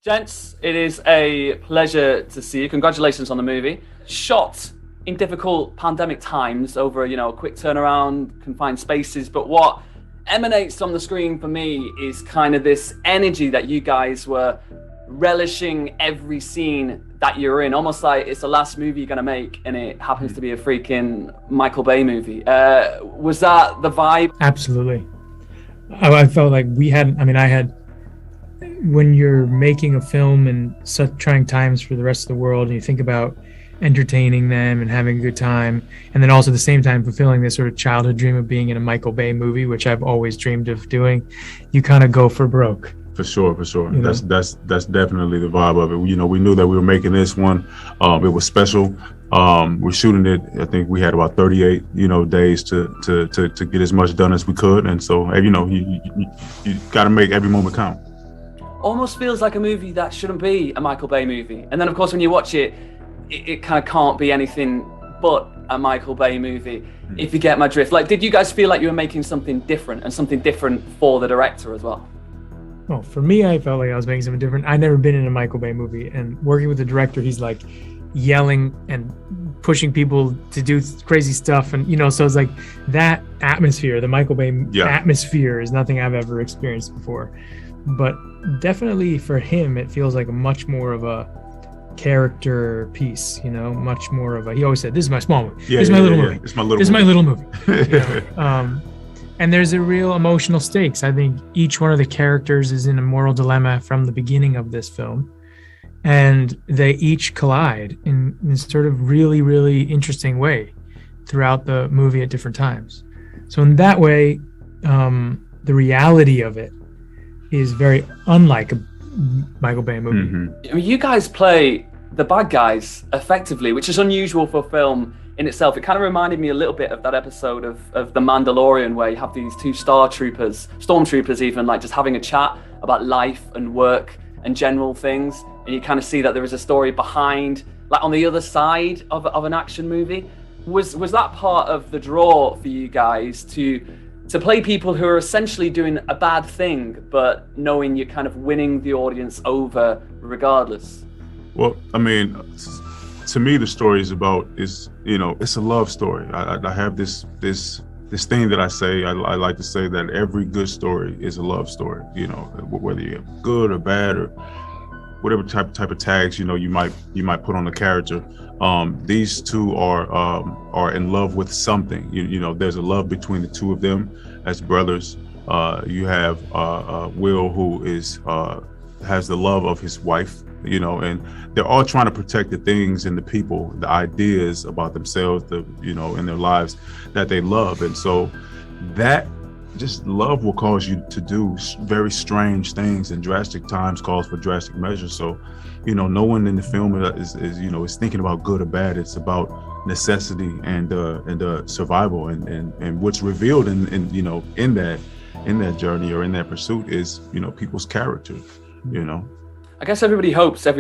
Gents, it is a pleasure to see you. Congratulations on the movie. Shot in difficult pandemic times over, a quick turnaround, confined spaces. But what emanates on the screen for me is kind of this energy that you guys were relishing every scene that you're in. Almost like it's the last movie you're going to make and it happens to be a freaking Michael Bay movie. Was that the vibe? Absolutely. I felt like I had, when you're making a film in such trying times for the rest of the world and you think about entertaining them and having a good time, and then also at the same time fulfilling this sort of childhood dream of being in a Michael Bay movie, which I've always dreamed of doing, you kind of go for broke. For sure. That's definitely the vibe of it. We knew that we were making this one. It was special. We're shooting it. I think we had about 38, days to get as much done as we could. And so, you got to make every moment count. Almost feels like a movie that shouldn't be a Michael Bay movie. And then, of course, when you watch it, it kind of can't be anything but a Michael Bay movie, if you get my drift. Like, did you guys feel like you were making something different and something different for the director as well? Well, for me, I felt like I was making something different. I'd never been in a Michael Bay movie, and working with the director, he's like yelling and pushing people to do crazy stuff. And, so it's like that atmosphere, the Michael Bay atmosphere is nothing I've ever experienced before. But definitely for him, it feels like a much more of a character piece, much more of a, he always said, this is my small movie. This is my little movie. It's my little This is my little movie. And there's a real emotional stakes. I think each one of the characters is in a moral dilemma from the beginning of this film. And they each collide in sort of really, really interesting way throughout the movie at different times. So in that way, the reality of it is very unlike a Michael Bay movie. Mm-hmm. I mean, you guys play the bad guys effectively, which is unusual for film in itself. It kind of reminded me a little bit of that episode of The Mandalorian, where you have these two stormtroopers even, like just having a chat about life and work and general things. And you kind of see that there is a story behind, like on the other side of an action movie. Was that part of the draw for you guys to play people who are essentially doing a bad thing, but knowing you're kind of winning the audience over regardless? Well, I mean, to me, the story is it's a love story. I have this thing that I say. I like to say that every good story is a love story. Whether you're good or bad or whatever type of tags you might put on the character. These two are in love with something. There's a love between the two of them as brothers. You have Will, who has the love of his wife. And they're all trying to protect the things and the people, the ideas about themselves, in their lives that they love. And so that just love will cause you to do very strange things, and drastic times calls for drastic measures. So, no one in the film is thinking about good or bad. It's about necessity and survival, and what's revealed in that journey or in that pursuit is, people's character, I guess every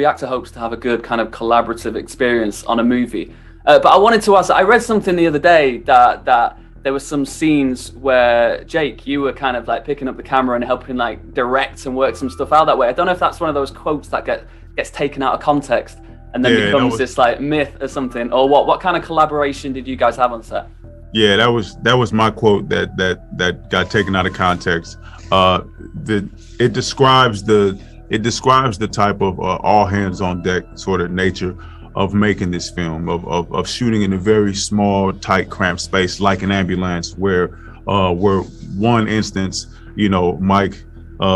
actor hopes to have a good kind of collaborative experience on a movie. But I wanted to ask, I read something the other day that there were some scenes where, Jake, you were kind of like picking up the camera and helping like direct and work some stuff out that way. I don't know if that's one of those quotes that gets taken out of context and then becomes this like myth or something, or what kind of collaboration did you guys have on set? Yeah, that was my quote that got taken out of context. It describes the type of all hands on deck sort of nature of making this film, of shooting in a very small, tight, cramped space like an ambulance, where one instance, Mike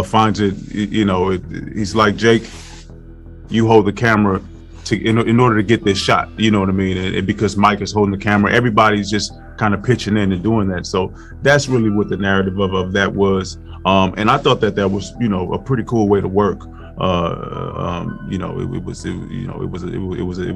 finds it, he's like, Jake, you hold the camera in order to get this shot, you know what I mean? And because Mike is holding the camera, everybody's just kind of pitching in and doing that. So that's really what the narrative of that was. And I thought that was, a pretty cool way to work. It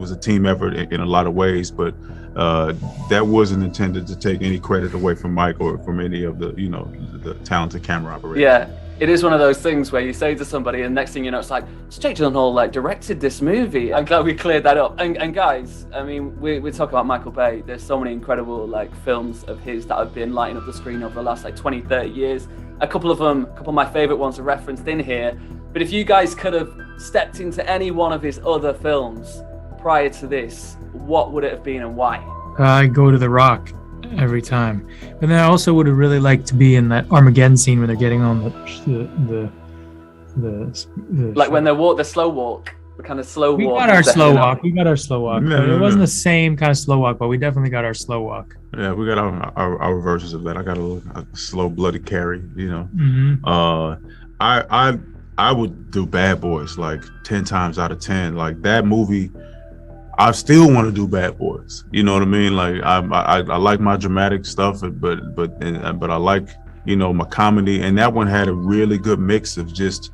was a team effort in a lot of ways, but that wasn't intended to take any credit away from Mike or from any of the talented camera operators. Yeah. It is one of those things where you say to somebody and next thing you know, it's like, Jake Gyllenhaal like directed this movie. I'm glad we cleared that up. And guys, I mean, we talk about Michael Bay. There's so many incredible like films of his that have been lighting up the screen over the last like 20, 30 years. A couple of my favorite ones are referenced in here. But if you guys could have stepped into any one of his other films prior to this, what would it have been and why? I go to The Rock every time. But then I also would have really liked to be in that Armageddon scene when they're getting on the like when they walk the slow walk, the kind of slow walk. We got our slow walk. No, it wasn't the same kind of slow walk, but we definitely got our slow walk. Yeah, we got our versions of that. I got a slow bloody carry, you know. Mm-hmm. I would do Bad Boys like 10 times out of 10. Like that movie, I still want to do Bad Boys. You know what I mean? Like I like my dramatic stuff, but I like, you know, my comedy, and that one had a really good mix of just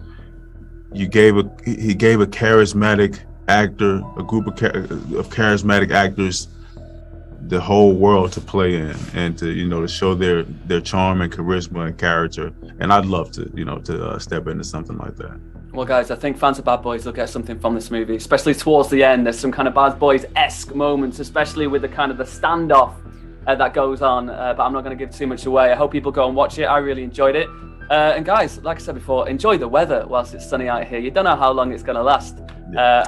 he gave a charismatic actor, a group of charismatic actors, the whole world to play in and to, you know, to show their charm and charisma and character. And I'd love to, you know, to step into something like that. Well, guys, I think fans of Bad Boys will get something from this movie, especially towards the end. There's some kind of Bad Boys-esque moments, especially with the kind of the standoff that goes on, but I'm not going to give too much away. I hope people go and watch it. I really enjoyed it. And guys, like I said before, enjoy the weather whilst it's sunny out here. You don't know how long it's going to last.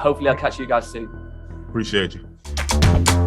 Hopefully I'll catch you guys soon. Appreciate you.